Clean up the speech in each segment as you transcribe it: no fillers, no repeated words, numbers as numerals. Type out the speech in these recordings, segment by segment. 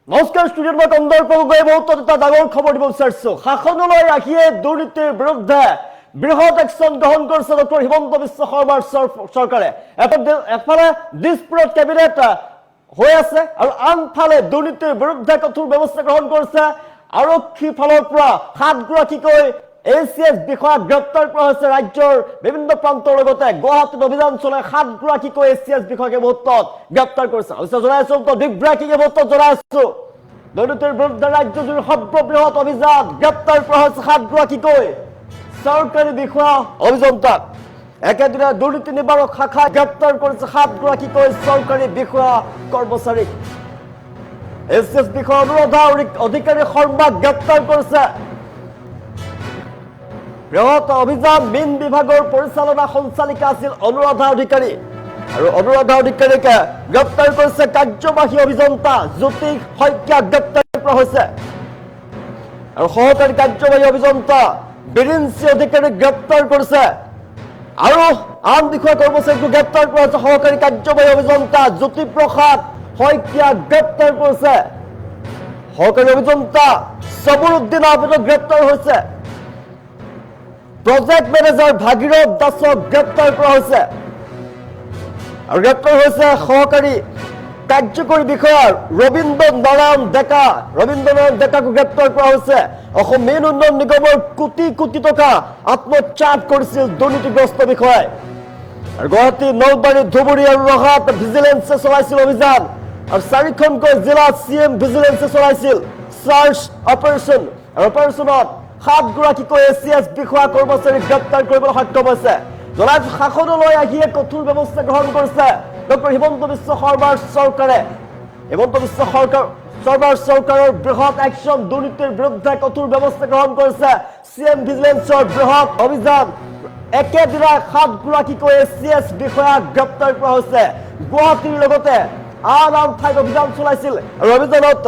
নমস্কাৰ ষ্টুডিঅ'ত মই কন্দৰ্প গগৈ বহুত এটা ডাঙৰ খবৰ দিব বিচাৰিছো। শাসনলৈ ৰাখিয়ে দুৰ্নীতিৰ বিৰুদ্ধে বৃহৎ একশ্যন গ্ৰহণ কৰিছে ডক্টৰ হিমন্ত বিশ্ব শৰ্মাৰ চৰকাৰে। এফালে দিছপুৰত কেবিনেট হৈ আছে আৰু আনফালে দুৰ্নীতিৰ বিৰুদ্ধে কঠোৰ ব্যৱস্থা গ্ৰহণ কৰিছে। আৰক্ষীৰ ফালৰ পৰা 7গৰাকীকৈ ACS বিষয়াক গ্ৰেপ্তাৰ কৰা হৈছে। ৰাজ্যৰ বিভিন্ন প্ৰান্তৰ লগতে গুৱাহাটীত অভিযান চলাই 7গৰাকীকৈ ACS বিষয়াক এই মুহূৰ্তত গ্ৰেপ্তাৰ কৰিছে। জনাইছো বিগ ব্ৰেকিং এই মুহূৰ্তত জনাইছো দুৰ্নীতিৰ বিৰুদ্ধে ৰাজ্যজুৰি সৰ্ববৃহৎ অভিযান, গ্ৰেপ্তাৰ কৰা হৈছে 7গৰাকীকৈ চৰকাৰী বিষয়া অভিযন্তাক। একেদিনাই দুৰ্নীতি নিবাৰক শাখাই গ্ৰেপ্তাৰ কৰিছে 7গৰাকীকৈ চৰকাৰী বিষয়া কৰ্মচাৰীক। ACS বিষয়া অনুৰাধা অধিকাৰী শৰ্মাক গ্ৰেপ্তাৰ কৰিছে। বৃহৎ অভিযান মীন বিভাগৰ পৰিচালনা সঞ্চালিকা আছিল অনুৰাধা অধিকাৰী আৰু অনুৰাধা অধিকাৰীকে গ্ৰেপ্তাৰ কৰিছে কাৰ্যবাহী অভিযন্তা জ্যোতি শইকীয়াক গ্ৰেপ্তাৰ কৰা হৈছে আৰু সহকাৰী কাৰ্যবাহী অভিযন্তা বিৰিঞ্চি অধিকাৰীক গ্ৰেপ্তাৰ কৰিছে আৰু আন বিষয়া কৰ্মচাৰীক গ্ৰেপ্তাৰ কৰা হৈছে। সহকাৰী কাৰ্যবাহী অভিযন্তা জ্যোতিপ্ৰসাদ শইকীয়াক গ্ৰেপ্তাৰ কৰিছে। সহকাৰী অভিযন্তা সবুৰুদ্দিন আহমেদক গ্ৰেপ্তাৰ হৈছে। প্ৰজেক্ট মেনেজাৰ ভাগীৰথ দাসক গ্ৰেপ্তাৰ কৰা হৈছে আৰু গ্ৰেপ্তাৰ হৈছে সহকাৰী কাৰ্যকৰী বিষয়া ৰবীন্দ্ৰ নাৰায়ণ ডেকাকো গ্ৰেপ্তাৰ কৰা হৈছে। অসম মীন উন্নয়ন নিগমৰ কোটি কোটি টকা আত্মসাৎ কৰিছিল দুৰ্নীতিগ্ৰস্ত বিষয়াই আৰু গুৱাহাটী, নলবাৰী, ধুবুৰী আৰু ৰহাত ভিজিলেন্সে চলাইছিল অভিযান আৰু 4খনকৈ জিলাত CM ভিজিলেন্সে চলাইছিল চাৰ্চ অপাৰেশ্যন আৰু অপাৰেশ্যনত 7গৰাকীকৈ ACS বিষয়া কৰ্মচাৰীক গ্ৰেপ্তাৰ কৰিবলৈ সক্ষম হৈছে। জনাইছো শাসনলৈ আহিয়ে কঠোৰ ব্যৱস্থা গ্ৰহণ কৰিছে ডক্টৰ হিমন্ত বিশ্ব শৰ্মাৰ চৰকাৰে। হিমন্ত বিশ্ব শৰ্মাৰ চৰকাৰৰ বৃহৎ একশ্যন, দুৰ্নীতিৰ বিৰুদ্ধে কঠোৰ ব্যৱস্থা গ্ৰহণ কৰিছে। CM ভিজিলেন্সৰ বৃহৎ অভিযান, একেদিনাই 7গৰাকীকৈ ACS বিষয়াক গ্ৰেপ্তাৰ কৰা হৈছে। গুৱাহাটীৰ লগতে আন ঠাইত অভিযান চলাইছিল আৰু অভিযানত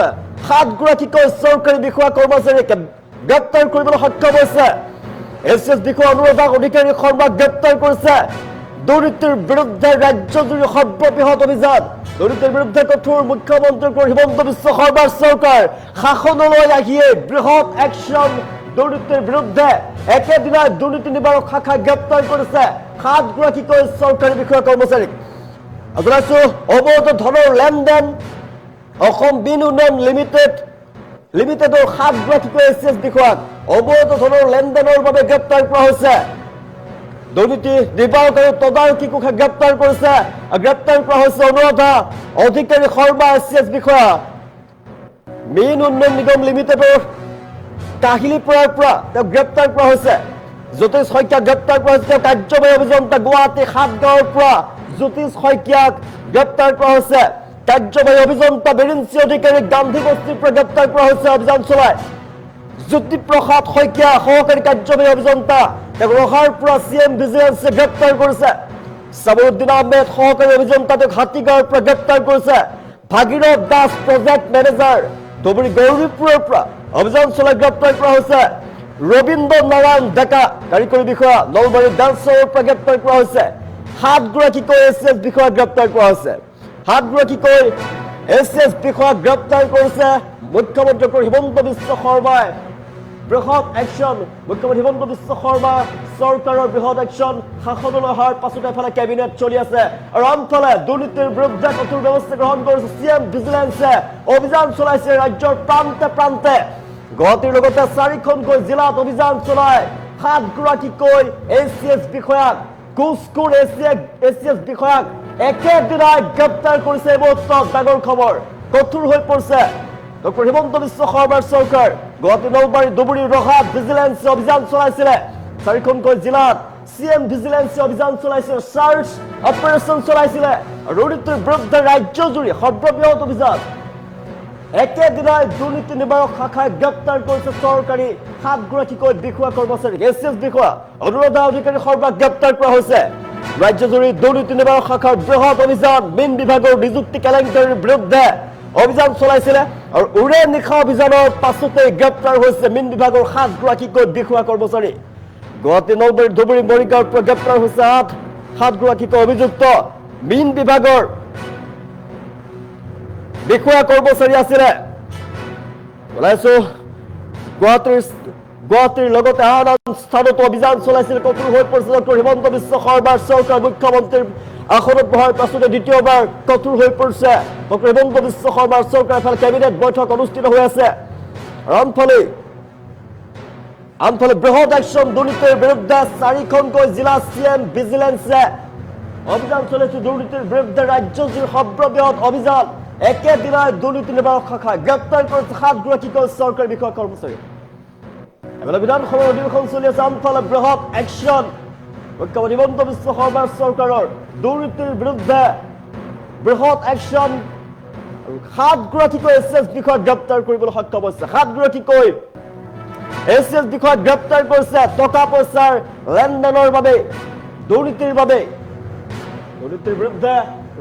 7গৰাকীকৈ চৰকাৰী বিষয়া কৰ্মচাৰীক গ্ৰেপ্তাৰ কৰিবলৈ সক্ষম হৈছে। ACS বিষয়া অনুৰাধা অধিকাৰী শৰ্মাক গ্ৰেপ্তাৰ কৰিছে। দুৰ্নীতিৰ বিৰুদ্ধে ৰাজ্যজুৰি সৰ্ববৃহৎ অভিযান, দুৰ্নীতিৰ বিৰুদ্ধে কঠোৰ মুখ্যমন্ত্ৰী হিমন্ত বিশ্ব শৰ্মাৰ চৰকাৰ শাসনলৈ আহিয়ে বৃহৎ একশ্যন, দুৰ্নীতিৰ বিৰুদ্ধে একেদিনাই দুৰ্নীতি নিবাৰক শাখাই গ্ৰেপ্তাৰ কৰিছে 7গৰাকীকৈ চৰকাৰী বিষয়া কৰ্মচাৰীক। জনাইছো অবৈধ ধনৰ লেনদেন অসম মীন উন্নয়ন লিমিটেডৰ 7গৰাকীকৈ ACS বিষয়াক অবৈধ ধনৰ লেনদেনৰ বাবে গ্ৰেপ্তাৰ কৰা হৈছে। দুৰ্নীতি নিবাৰক আৰু তদাৰকী কোষে গ্ৰেপ্তাৰ কৰিছে। গ্ৰেপ্তাৰ কৰা হৈছে অনুৰাধা অধিকাৰী শৰ্মা ACS বিষয়া। মীন উন্নয়ন নিগম লিমিটেডৰ কাহিলীপাৰাৰ পৰা তেওঁক গ্ৰেপ্তাৰ কৰা হৈছে। জ্যোতিষ শইকীয়াক গ্ৰেপ্তাৰ কৰা হৈছে। তেওঁ কাৰ্যবাহী অভিযন্তা গুৱাহাটী 7 গাঁৱৰ পৰা জ্যোতিষ শইকীয়াক গ্ৰেপ্তাৰ কৰা হৈছে। কাৰ্যবাহী অভিযন্তা বিৰিঞ্চি অধিকাৰীক গান্ধী বস্তিৰ পৰা গ্ৰেপ্তাৰ কৰা হৈছে অভিযান চলাই। জ্যোতিপ্ৰসাদ শইকীয়া সহকাৰী কাৰ্যবাহী অভিযন্তা, তেওঁক ৰহাৰ পৰা CM ভিজিলেন্সে গ্ৰেপ্তাৰ কৰিছে। সবুৰুদ্দিন আহমেদ সহকাৰী অভিযন্তা, তেওঁক হাতীগাঁৱৰ পৰা গ্ৰেপ্তাৰ কৰিছে। ভাগীৰথ দাস প্ৰজেক্ট মেনেজাৰ ধুবুৰী গৌৰীপুৰৰ পৰা অভিযান চলাই গ্ৰেপ্তাৰ কৰা হৈছে। ৰবীন্দ্ৰ নাৰায়ণ ডেকা কাৰিকৰী বিষয়া নলবাৰী ডান্সৰৰ পৰা গ্ৰেপ্তাৰ কৰা হৈছে। 7গৰাকীকৈ ACS বিষয়াক গ্ৰেপ্তাৰ কৰা হৈছে। 7গৰাকীকৈ ACS বিষয়াক গ্ৰেপ্তাৰ কৰিছে মুখ্যমন্ত্ৰী ডক্টৰ হিমন্ত বিশ্ব শৰ্মাই। বৃহৎ একশ্যন, মুখ্যমন্ত্ৰী হিমন্ত বিশ্ব শৰ্মা চৰকাৰৰ বৃহৎ একশ্যন শাসনলৈ অহাৰ পাছতে এফালে কেবিনেট চলি আছে আৰু আনফালে দুৰ্নীতিৰ বিৰুদ্ধে কঠোৰ ব্যৱস্থা গ্ৰহণ কৰিছে CM ভিজিলেন্সে। অভিযান চলাইছে ৰাজ্যৰ প্ৰান্তে প্ৰান্তে। গুৱাহাটীৰ লগতে 4খনকৈ জিলাত অভিযান চলাই 7গৰাকীকৈ ACS বিষয়াক, কোচ ACS বিষয়াক একেদিনাই গ্ৰেপ্তাৰ কৰিছে। এই মুহূৰ্তত ডাঙৰ খবৰ, কঠোৰ হৈ পৰিছে ডক্টৰ হিমন্ত বিশ্ব শৰ্মাৰ চৰকাৰ। গুৱাহাটী, নলবাৰী, ধুবুৰী, ৰহাত ভিজিলেন্সে অভিযান চলাইছিলে। 4খনকৈ জিলাত CM ভিজিলেন্সে অভিযান চলাইছিল, চাৰ্চ অপাৰেশ্যন চলাইছিলে। দুৰ্নীতিৰ বিৰুদ্ধে ৰাজ্যজুৰি সৰ্ববৃহৎ অভিযান, একেদিনাই দুৰ্নীতি নিবাৰক শাখাই গ্ৰেপ্তাৰ কৰিছে চৰকাৰী 7গৰাকীকৈ বিষয়া কৰ্মচাৰীক। ACS বিষয়া অনুৰাধা অধিকাৰী শৰ্মাক গ্ৰেপ্তাৰ কৰা হৈছে। ৰাজ্যজুৰি দুৰ্নীতি নিবাৰক শাখাৰ বৃহৎ অভিযান মীন বিভাগৰ নিযুক্তি কেলেংকাৰীৰ বিৰুদ্ধে অভিযান চলাইছিলে আৰু উৰে নিশা অভিযানৰ পাছতে গ্ৰেপ্তাৰ হৈছে মীন বিভাগৰ 7গৰাকীকৈ বিষয়া কৰ্মচাৰী। গুৱাহাটী, নলবাৰী, ধুবুৰী, মৰিগাঁৱৰ পৰা গ্ৰেপ্তাৰ হৈছে 7গৰাকীকৈ অভিযুক্ত মীন বিভাগৰ বিষয়া কৰ্মচাৰী আছিলে। ওলাইছো গুৱাহাটীৰ লগতে আন আন স্থানতো অভিযান চলাইছিল কঠোৰ হৈ পৰিছিল ডক্টৰ হিমন্ত বিশ্ব শৰ্মাৰ চৰকাৰ মুখ্যমন্ত্ৰীৰ আসনত বহাৰ পাছতে দ্বিতীয়বাৰ কঠোৰ হৈ পৰিছে ডক্টৰ হিমন্ত বিশ্ব শৰ্মাৰ চৰকাৰ এফালে কেবিনেট বৈঠক অনুষ্ঠিত হৈ আছে আনফালে বৃহৎ একশ্যন দুৰ্নীতিৰ বিৰুদ্ধে 4খনকৈ জিলা CM ভিজিলেন্সে অভিযান চলাইছে দুৰ্নীতিৰ বিৰুদ্ধে ৰাজ্যজুৰি সৰ্ববৃহৎ অভিযান একেদিনাই দুৰ্নীতি নিবাৰক শাখায় গ্ৰেপ্তাৰ কৰিছে 7গৰাকীকৈ চৰকাৰী বিষয়া কৰ্মচাৰী এফালে বিধানসভাৰ অধিৱেশন চলি আছে আনফালে বৃহৎ একশ্যন মুখ্যমন্ত্ৰী হিমন্ত বিশ্ব শৰ্মাৰ চৰকাৰৰ দুৰ্নীতিৰ বিৰুদ্ধে বৃহৎ একশ্যন 7গৰাকীকৈ এছিএছ বিষয়া গ্ৰেপ্তাৰ কৰিবলৈ সক্ষম হৈছে 7গৰাকীকৈ এছিএছ বিষয়া গ্ৰেপ্তাৰ কৰিছে টকা পইচাৰ লেনদেনৰ বাবে দুৰ্নীতিৰ বিৰুদ্ধে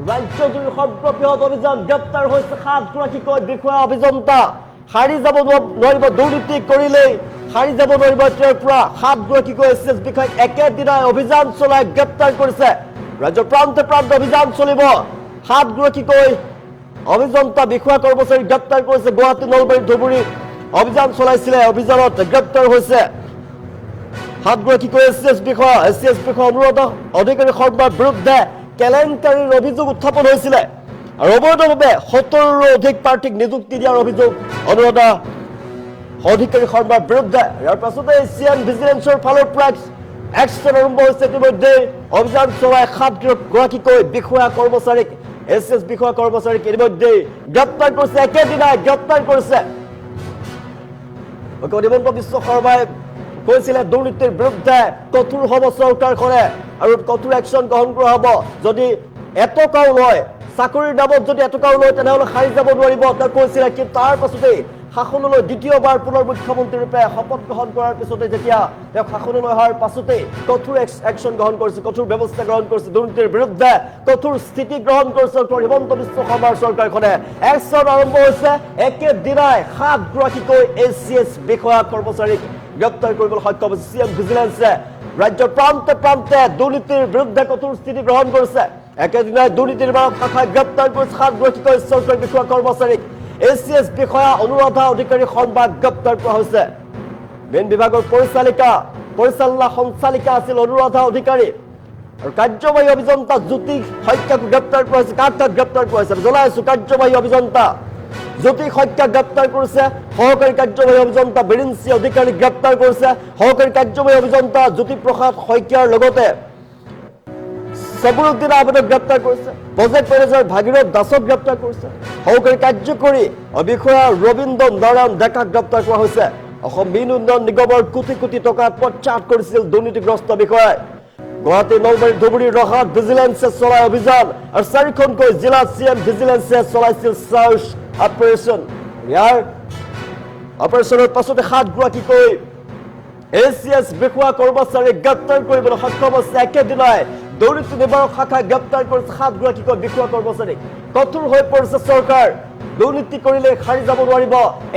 ৰাজ্যজুৰি সৰ্ববৃহৎ অভিযান গ্ৰেপ্তাৰ হৈছে 7গৰাকীকৈ বিষয়া অভিযন্তা সাৰি যাব নোৱাৰিব দুৰ্নীতি কৰিলেই সাৰি যাব নোৱাৰিব এতিয়াৰ পৰা 7গৰাকীকৈ এছিএছ বিষয়াক একেদিনাই অভিযান চলাই গ্ৰেপ্তাৰ কৰিছে ৰাজ্যৰ প্ৰান্তে প্ৰান্তে অভিযান চলিব 7গৰাকীকৈ অভিযন্তা বিষয়া কৰ্মচাৰী গ্ৰেপ্তাৰ কৰিছে গুৱাহাটী নলবাৰী ধুবুৰী অভিযান চলাইছিলে অভিযানত গ্ৰেপ্তাৰ হৈছে 7গৰাকীকৈ এছিএছ বিষয়া অনুৰাধা অধিকাৰী শৰ্মাৰ বিৰুদ্ধে কেলেংকাৰীৰ অভিযোগ উত্থাপন হৈছিলে আৰু অবৈধভাৱে 70ৰো অধিক প্ৰাৰ্থীক নিযুক্তি দিয়াৰ অভিযোগ অনুৰাধা অধিকাৰী শৰ্মাৰ বিৰুদ্ধে ইয়াৰ পাছতে CM ভিজিলেন্সৰ ফালৰ পৰা একশ্যন আৰম্ভ হৈছে ইতিমধ্যে অভিযান চলাই 7গৰাকীকৈ বিষয়া কৰ্মচাৰীক এছিএছ বিষয়া কৰ্মচাৰীক ইতিমধ্যে গ্ৰেপ্তাৰ কৰিছে একেদিনাই গ্ৰেপ্তাৰ কৰিছে মুখ্যমন্ত্ৰী হিমন্ত বিশ্ব শৰ্মাই কৈছিলে দুৰ্নীতিৰ বিৰুদ্ধে কঠোৰ হ'ব চৰকাৰখনে আৰু কঠোৰ একশ্যন গ্ৰহণ কৰা হ'ব যদি এটকাও লয় চাকৰিৰ নামত যদি এটকাও লয় তেনেহ'লে সাৰি যাব নোৱাৰিব তেওঁ কৈছিলে কিন্তু তাৰ পাছতেই শাসনলৈ দ্বিতীয়বাৰ পুনৰ মুখ্যমন্ত্ৰী ৰূপে শপত গ্ৰহণ কৰাৰ পিছতে যেতিয়া তেওঁ শাসনলৈ অহাৰ পাছতেই কঠোৰ একশ্যন গ্ৰহণ কৰিছে কঠোৰ ব্যৱস্থা গ্ৰহণ কৰিছে দুৰ্নীতিৰ বিৰুদ্ধে কঠোৰ স্থিতি গ্ৰহণ কৰিছে ডক্টৰ হিমন্ত বিশ্ব শৰ্মাৰ চৰকাৰখনে একশ্যন আৰম্ভ হৈছে একেদিনাই 7গৰাকীকৈ এছিএছ বিষয়া কৰ্মচাৰীক গ্ৰেপ্তাৰ কৰিবলৈ সক্ষম হৈছে CM ভিজিলেন্সে ৰাজ্যৰ প্ৰান্তে প্ৰান্তে দুৰ্নীতিৰ বিৰুদ্ধে কঠোৰ স্থিতি গ্ৰহণ কৰিছে একেদিনাই দুৰ্নীতি নিবাৰক শাখাই গ্ৰেপ্তাৰ কৰিছে 7গৰাকীকৈ চৰকাৰী বিষয়া কৰ্মচাৰীক এছিএছ বিষয়া অনুৰাধা অধিকাৰী শৰ্মাক গ্ৰেপ্তাৰ কৰা হৈছে মেইন বিভাগৰ পৰিচালনা সঞ্চালিকা আছিল অনুৰাধা অধিকাৰী আৰু কাৰ্যবাহী অভিযন্তা জ্যোতি শইকীয়াক গ্ৰেপ্তাৰ কৰা হৈছে কাক গ্ৰেপ্তাৰ কৰা হৈছে জনাইছো কাৰ্যবাহী অভিযন্তা জ্যোতি শইকীয়াক গ্ৰেপ্তাৰ কৰিছে সহকাৰী কাৰ্যবাহী অভিযন্তা বিৰিঞ্চি অধিকাৰীক গ্ৰেপ্তাৰ কৰিছে সহকাৰী কাৰ্যবাহী অভিযন্তা জ্যোতিপ্ৰসাদ শইকীয়াৰ লগতে সবৰুদ্দিন আহমেদক গ্ৰেপ্তাৰ কৰিছে প্ৰজেক্ট মেনেজাৰ ভাগীৰথ দাসক গ্ৰেপ্তাৰ কৰিছে সহকাৰী কাৰ্যকৰী বিষয়া ৰবীন্দ্ৰ নাৰায়ণ ডেকাক গ্ৰেপ্তাৰ কৰা হৈছে অসম মীন উন্নয়ন নিগমৰ কোটি কোটি টকা প্ৰত্যাহাৰ কৰিছিল দুৰ্নীতিগ্ৰস্ত বিষয়াই গুৱাহাটী নলবাৰী ধুবুৰী ৰহাত ভিজিলেন্সে চলাই অভিযান আৰু 4খনকৈ জিলা CM ভিজিলেন্সে চলাইছিল চাৰ্চ অপাৰেশ্যন ইয়াৰ অপাৰেশ্যনৰ পাছতে 7গৰাকীকৈ এছিএছ বিষয়া কৰ্মচাৰীক গ্ৰেপ্তাৰ কৰিবলৈ সক্ষম হৈছে একেদিনাই দুৰ্নীতি নিবাৰক শাখাই গ্ৰেপ্তাৰ কৰিছে 7গৰাকীকৈ বিষয়া কৰ্মচাৰীক কঠোৰ হৈ পৰিছে চৰকাৰ দুৰ্নীতি কৰিলে সাৰি যাব নোৱাৰিব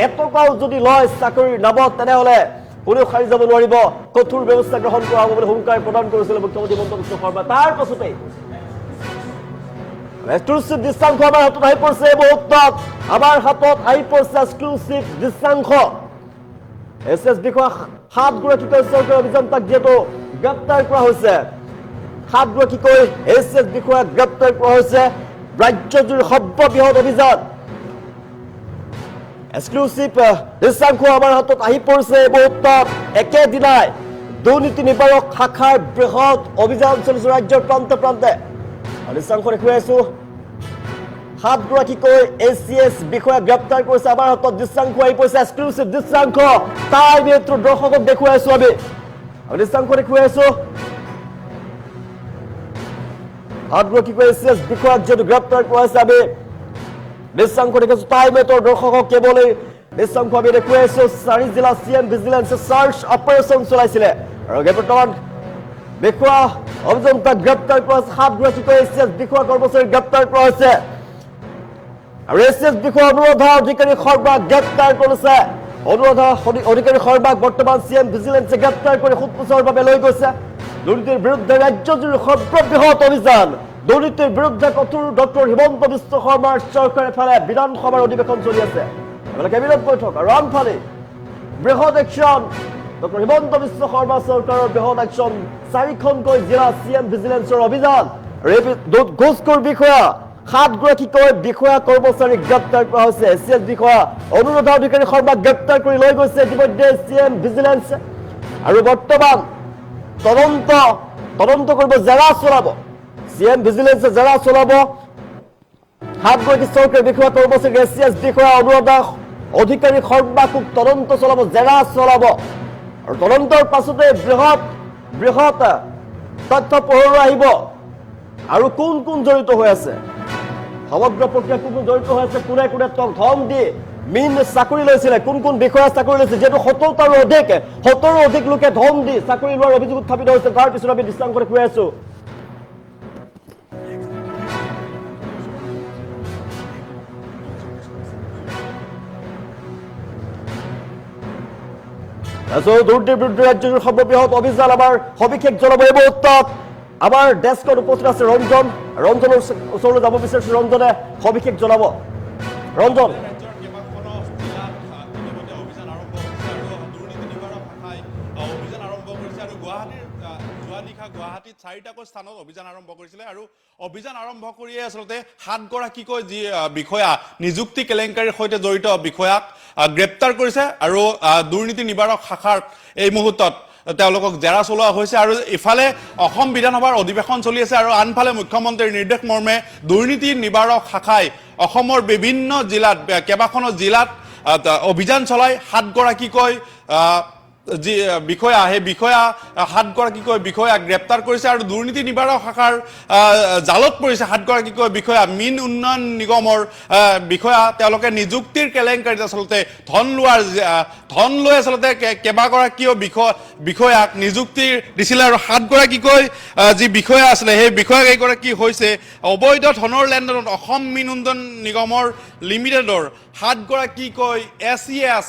এটকাও যদি লয় চাকৰিৰ নামত তেনেহ'লে কোনেও সাৰি যাব নোৱাৰিব কঠোৰ ব্যৱস্থা গ্ৰহণ কৰা হ'ব বুলি হুংকাৰ প্ৰদান কৰিছিল মুখ্যমন্ত্ৰী হিমন্ত বিশ্ব শৰ্মা তাৰ পাছতে এক্সক্লুসিভ দৃশ্যাংশ আমাৰ হাতত আহি পৰিছে এই মুহূৰ্তত আমাৰ হাতত আহি পৰিছে এক্সক্লুসিভ দৃশ্যাংশ এছিএছ বিষয়া 7গৰাকীকৈ চৰকাৰী অভিযন্তাক যিহেতু গ্ৰেপ্তাৰ কৰা হৈছে 7গৰাকীকৈ এছিএছ বিষয়াক গ্ৰেপ্তাৰ কৰা হৈছে ৰাজ্যজুৰি সৰ্ববৃহৎ অভিযান এক্সক্লুসিভ দৃশ্যাংশ আমাৰ হাতত আহি পৰিছে এই মুহূৰ্তত একেদিনাই দুৰ্নীতি নিবাৰক শাখাৰ বৃহৎ অভিযান চলিছে ৰাজ্যৰ প্ৰান্তে প্ৰান্তে দৃশ্যাংশ দেখুৱাই আছো 7গৰাকীকৈ এছিএছ বিষয়া গ্ৰেপ্তাৰ কৰিছে আমাৰ হাতত দৃশ্যাংশ আহি পৰিছে এক্সক্লুসিভ দৃশ্যাংশ তাই মেট্ৰ দৰ্শকক দেখুৱাই আছো আমি দৃশ্যাংশ দেখুৱাই আছো 7গৰাকীকৈ এছিএছ বিষয়াক যিহেতু গ্ৰেপ্তাৰ কৰা হৈছে আমি দৃশ্যাংশ দেখিছো তাই মেট্ৰ দৰ্শকক কেৱল দৃশ্যাংশ আমি দেখুৱাই আছো 4 জিলা CM ভিজিলেন্সে চাৰ্চ অপাৰেশ্যন চলাইছিলে আৰু বৰ্তমান বিষয়া অভিযন্তাক গ্ৰেপ্তাৰ কৰা হৈছে 7গৰাকীকৈ এছিএছ বিষয়া কৰ্মচাৰীক গ্ৰেপ্তাৰ কৰা হৈছে আৰু এছিএছ বিষয়া অনুৰাধা অধিকাৰী শৰ্মাক গ্ৰেপ্তাৰ কৰিছে অনুৰাধা অধিকাৰী শৰ্মাক বৰ্তমান CM ভিজিলেন্সে গ্ৰেপ্তাৰ কৰি সোধপোছৰ বাবে লৈ গৈছে দুৰ্নীতিৰ বিৰুদ্ধে ৰাজ্যজুৰি সৰ্ববৃহৎ অভিযান দুৰ্নীতিৰ বিৰুদ্ধে কঠোৰ ডক্টৰ হিমন্ত বিশ্ব শৰ্মাৰ চৰকাৰে ফালে বিধানসভাৰ অধিৱেশন চলি আছে কেবিনেট বৈঠক আৰু আনফালে বৃহৎ একশ্যন ডক্টৰ হিমন্ত বিশ্ব শৰ্মা চৰকাৰৰ বৃহৎ একশ্যন 4খনকৈ জিলা CM ভিজিলেন্সৰ অভিযান ঘোষখোৰ বিষয়া 7গৰাকীকৈ বিষয়া কৰ্মচাৰী গ্ৰেপ্তাৰ কৰা হৈছে SCS বিষয়া অনুৰাধা অধিকাৰী শৰ্মাক গ্ৰেপ্তাৰ কৰি লৈ গৈছে ইতিমধ্যে CM ভিজিলেন্স আৰু বৰ্তমান তদন্ত কৰিব জেৰা চলাব CM ভিজিলেন্সে জেৰা চলাব 7গৰাকী চৰকাৰী বিষয়া কৰ্মচাৰী SCS বিষয়া অনুৰাধা অধিকাৰী শৰ্মাক তদন্ত চলাব জেৰা চলাব আৰু তদন্তৰ পাছতে বৃহৎ তথ্য পোহৰলৈ আহিব আৰু কোন জড়িত হৈ আছে সমগ্ৰ প্ৰক্ৰিয়া কোন জড়িত হৈ আছে কোনে ধন দি মিন চাকৰি লৈছিলে কোন বিষয়া চাকৰি লৈছে যেটো 70টাৰো অধিক লোকে ধন দি চাকৰি লোৱাৰ অভিযোগ উত্থাপিত হৈছে তাৰ পিছত আমি দৃষ্টান্ত কৰি কৈ আছো দুৰ্নীতিৰ বিৰুদ্ধে ৰাজ্যৰ সৰ্ববৃহৎ অভিযান আমাৰ সবিশেষ জনাব এই মুহূৰ্তত আমাৰ ডেস্কত উপস্থিত আছে ৰঞ্জনৰ ওচৰলৈ যাব বিচাৰিছো ৰঞ্জনে সবিশেষ জনাব ৰঞ্জন গুৱাহাটীত 4টাকৈ স্থানত অভিযান আৰম্ভ কৰিছিলে আৰু অভিযান আৰম্ভ কৰিয়ে আচলতে 7গৰাকীকৈ যি বিষয়া নিযুক্তি কেলেংকাৰীৰ সৈতে জড়িত বিষয়াক গ্ৰেপ্তাৰ কৰিছে আৰু দুৰ্নীতি নিবাৰক শাখাৰ এই মুহূৰ্তত তেওঁলোকক জেৰা চলোৱা হৈছে আৰু ইফালে অসম বিধানসভাৰ অধিৱেশন চলি আছে আৰু আনফালে মুখ্যমন্ত্ৰীৰ নিৰ্দেশ মৰ্মে দুৰ্নীতি নিবাৰক শাখাই অসমৰ বিভিন্ন জিলাত কেইবাখনো জিলাত অভিযান চলাই 7গৰাকীকৈ যি বিষয়া সেই বিষয়া 7গৰাকীকৈ বিষয়া গ্ৰেপ্তাৰ কৰিছে আৰু দুৰ্নীতি নিবাৰক শাখাৰ জালত পৰিছে 7গৰাকীকৈ বিষয়া মিন উন্নয়ন নিগমৰ বিষয়া তেওঁলোকে নিযুক্তিৰ কেলেংকাৰীত আচলতে ধন লৈ আচলতে কেইবাগৰাকীও বিষয়াক নিযুক্তি দিছিলে আৰু 7গৰাকীকৈ যি বিষয়া আছিলে সেই বিষয়া কেইগৰাকী হৈছে অবৈধ ধনৰ লেনদেনত অসম মিন উন্নয়ন নিগমৰ লিমিটেডৰ 7গৰাকীকৈ SES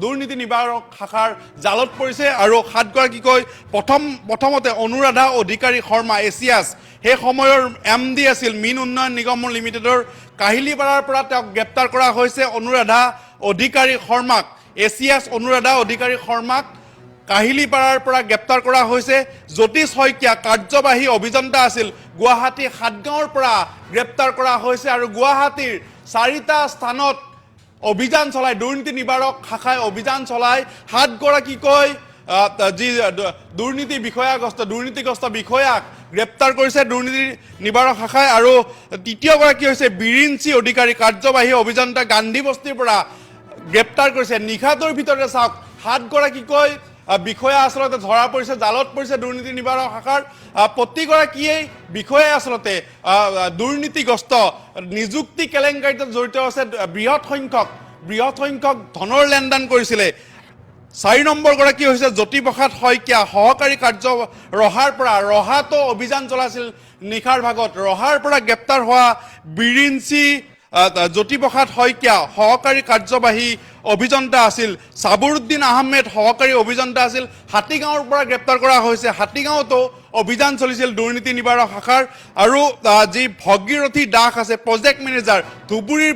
দুৰ্নীতি নিবাৰক শাখাৰ জালত পৰিছে আৰু 7গৰাকীকৈ প্ৰথমতে অনুৰাধা অধিকাৰী শৰ্মা SES সেই সময়ৰ MD আছিল মিন উন্নয়ন নিগম লিমিটেডৰ কাহিলীপাৰাৰ পৰা তেওঁক গ্ৰেপ্তাৰ কৰা হৈছে অনুৰাধা অধিকাৰী শৰ্মাক SES অনুৰাধা অধিকাৰী শৰ্মাক কাহিলীপাৰাৰ পৰা গ্ৰেপ্তাৰ কৰা হৈছে জ্যোতিষ শইকীয়া কাৰ্যবাহী অভিযন্তা আছিল গুৱাহাটী 7গাঁৱৰ পৰা গ্ৰেপ্তাৰ কৰা হৈছে আৰু গুৱাহাটীৰ 4টা স্থানত অভিযান চলাই দুৰ্নীতি নিবাৰক শাখাই অভিযান চলাই 7গৰাকীকৈ যি দুৰ্নীতিগ্ৰস্ত বিষয়াক গ্ৰেপ্তাৰ কৰিছে দুৰ্নীতি নিবাৰক শাখাই আৰু তৃতীয়গৰাকী হৈছে বিৰিঞ্চি অধিকাৰী কাৰ্যবাহী অভিযন্তা গান্ধী বস্তিৰ পৰা গ্ৰেপ্তাৰ কৰিছে নিশাটোৰ ভিতৰতে চাওক 7গৰাকীকৈ বিষয়া আচলতে ধৰা পৰিছে জালত পৰিছে দুৰ্নীতি নিবাৰক শাখাৰ প্ৰতিগৰাকীয়েই বিষয়াই আচলতে দুৰ্নীতিগ্ৰস্ত নিযুক্তি কেলেংকাৰীত জড়িত আছে বৃহৎ সংখ্যক ধনৰ লেনদেন কৰিছিলে 4 নম্বৰ গৰাকী হৈছে জ্যোতিপ্ৰসাদ শইকীয়া সহকাৰী কাৰ্য ৰহাতো অভিযান চলাইছিল নিশাৰ ভাগত ৰহাৰ পৰা গ্ৰেপ্তাৰ হোৱা বিৰিঞ্চি জ্যোতিপ্ৰসাদ শইকীয়া সহকাৰী কাৰ্যবাহী অভিযন্তা আছিল সাবুৰুদ্দিন আহমেদ সহকাৰী অভিযন্তা আছিল হাতীগাঁৱৰ পৰা গ্ৰেপ্তাৰ কৰা হৈছে হাতীগাঁৱতো অভিযান চলিছিল দুৰ্নীতি নিবাৰক শাখাৰ আৰু যি ভগীৰথী দাস আছে প্ৰজেক্ট মেনেজাৰ ধুবুৰীৰ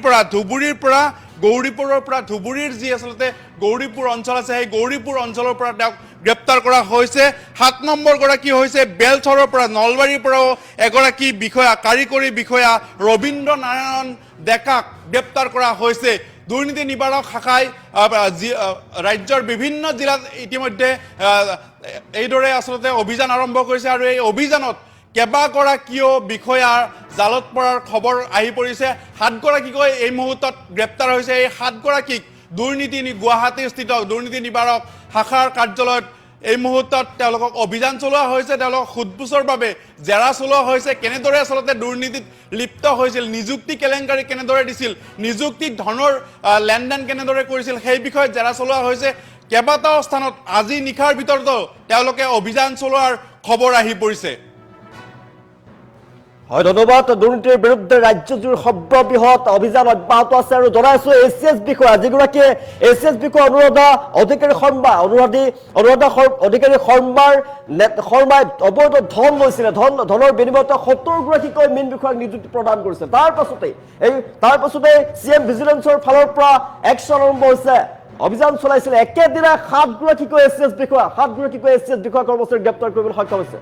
পৰা গৌৰীপুৰৰ পৰা ধুবুৰীৰ যি আচলতে গৌৰীপুৰ অঞ্চল আছে সেই গৌৰীপুৰ অঞ্চলৰ পৰা তেওঁক গ্ৰেপ্তাৰ কৰা হৈছে 7 নম্বৰ গৰাকী হৈছে বেলথৰৰ পৰা নলবাৰীৰ পৰাও এগৰাকী বিষয়া কাৰিকৰী বিষয়া ৰবীন্দ্ৰ নাৰায়ণ ডেকাক গ্ৰেপ্তাৰ কৰা হৈছে দুৰ্নীতি নিবাৰক শাখাই ৰাজ্যৰ বিভিন্ন জিলাত ইতিমধ্যে এইদৰে আচলতে অভিযান আৰম্ভ কৰিছে আৰু এই অভিযানত কেইবাগৰাকীও বিষয়াৰ জালত পৰাৰ খবৰ আহি পৰিছে 7গৰাকীকৈ এই মুহূৰ্তত গ্ৰেপ্তাৰ হৈছে এই 7গৰাকীক গুৱাহাটীৰ স্থিত দুৰ্নীতি নিবাৰক শাখাৰ কাৰ্যালয়ত এই মুহূৰ্তত তেওঁলোকক অভিযান চলোৱা হৈছে তেওঁলোকক সোধপোছৰ বাবে জেৰা চলোৱা হৈছে কেনেদৰে আচলতে দুৰ্নীতিত লিপ্ত হৈছিল নিযুক্তি কেলেংকাৰী কেনেদৰে দিছিল নিযুক্তিত ধনৰ লেনদেন কেনেদৰে কৰিছিল সেই বিষয়ে জেৰা চলোৱা হৈছে কেইবাটাও স্থানত আজি নিশাৰ ভিতৰতো তেওঁলোকে অভিযান চলোৱাৰ খবৰ আহি পৰিছে হয় ধন্যবাদ। দুৰ্নীতিৰ বিৰুদ্ধে ৰাজ্যজুৰি সৰ্ববৃহৎ অভিযান অব্যাহত আছে আৰু জনাইছো এচিএছ বিষয়া যিগৰাকীয়ে এচিএছ বিষয়া অনুৰাধা অধিকাৰী শৰ্মাই অবৈধ ধন লৈছিলে, ধনৰ বিনিময়ত 70গৰাকীকৈ মীন বিষয়াক নিযুক্তি প্ৰদান কৰিছে। তাৰ পাছতে CM ভিজিলেন্সৰ ফালৰ পৰা একশ্যন আৰম্ভ হৈছে, অভিযান চলাইছিলে। একেদিনাই 7গৰাকীকৈ এচিএছ বিষয়া কৰ্মচাৰী গ্ৰেপ্তাৰ কৰিবলৈ সক্ষম হৈছে।